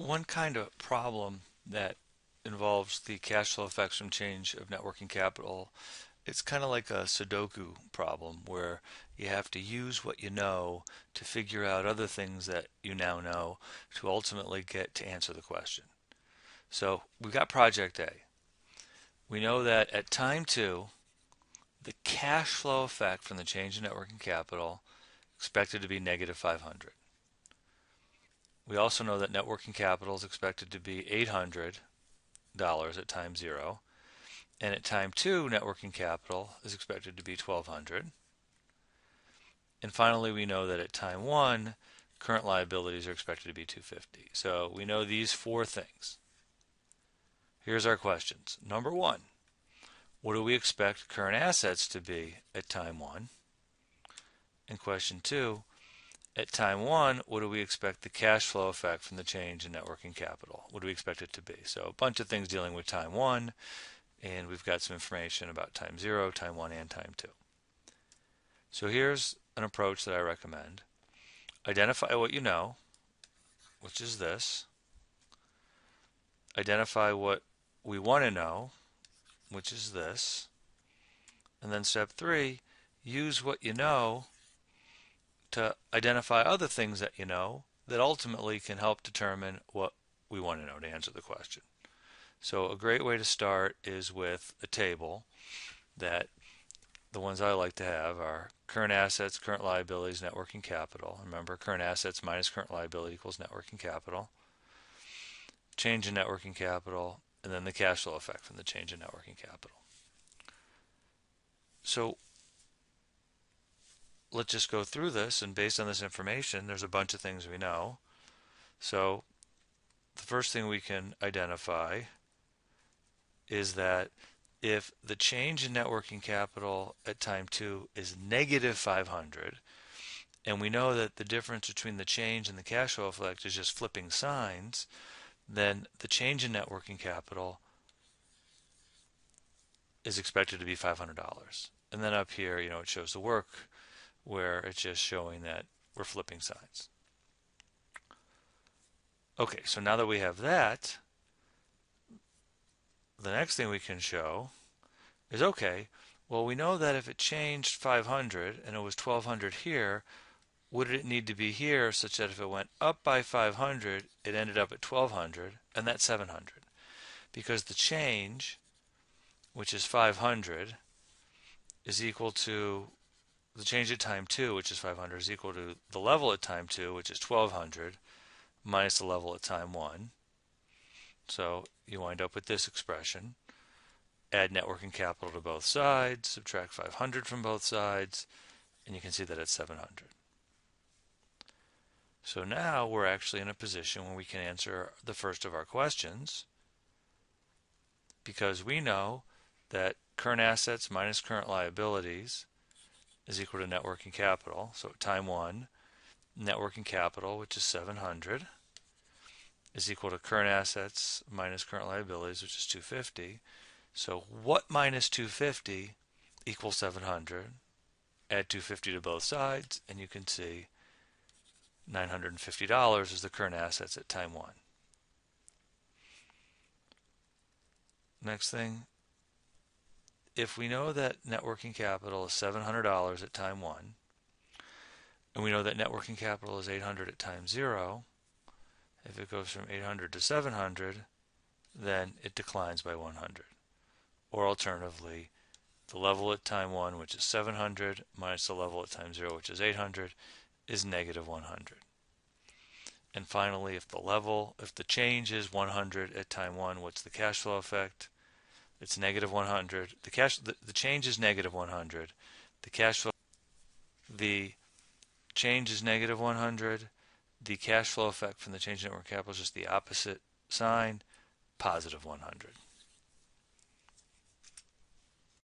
One kind of problem that involves the cash flow effects from change of net working capital, it's kind of like a Sudoku problem where you have to use what you know to figure out other things that you now know to ultimately get to answer the question. So we've got project A. We know that at time 2, the cash flow effect from the change in net working capital expected to be negative 500. We also know that net working capital is expected to be $800 at time 0, and at time 2 net working capital is expected to be 1200. And finally, we know that at time 1 current liabilities are expected to be 250. So we know these 4 things. Here's our questions. Number 1, what do we expect current assets to be at time 1? And question 2, at time 1, what do we expect the cash flow effect from the change in net working capital? What do we expect it to be? So a bunch of things dealing with time 1, and we've got some information about time 0, time 1, and time 2. So here's an approach that I recommend. Identify what you know, which is this. Identify what we want to know, which is this. And then step 3, use what you know to identify other things that you know that ultimately can help determine what we want to know to answer the question. So a great way to start is with a table that the ones I like to have are current assets, current liabilities, net working capital. Remember, current assets minus current liability equals net working capital. Change in net working capital, and then the cash flow effect from the change in net working capital. So let's just go through this, and based on this information, there's a bunch of things we know. So the first thing we can identify is that if the change in net working capital at time 2 is negative 500, and we know that the difference between the change and the cash flow effect is just flipping signs, then the change in net working capital is expected to be $500. And then up here, it shows the work where it's just showing that we're flipping signs. Okay, so now that we have that, the next thing we can show is, okay, well, we know that if it changed 500 and it was 1200 here, would it need to be here such that if it went up by 500, it ended up at 1200, and that's 700? Because the change, which is 500, is equal to the change at time 2, which is 500, is equal to the level at time 2, which is 1200, minus the level at time 1. So you wind up with this expression. Add net working capital to both sides, subtract 500 from both sides, and you can see that it's 700. So now we're actually in a position where we can answer the first of our questions, because we know that current assets minus current liabilities is equal to net working capital. So at time 1, net working capital, which is 700, is equal to current assets minus current liabilities, which is 250. So what minus 250 equals 700? Add 250 to both sides, and you can see $950 is the current assets at time 1. Next thing, if we know that net working capital is $700 at time 1, and we know that net working capital is 800 at time 0, if it goes from 800 to 700, then it declines by 100. Or alternatively, the level at time 1, which is 700, minus the level at time 0, which is 800, is negative 100. And finally, if the change is 100 at time 1, what's the cash flow effect? It's negative 100. The change is negative 100. The change is negative 100. The cash flow effect from the change in net working capital is just the opposite sign, positive 100.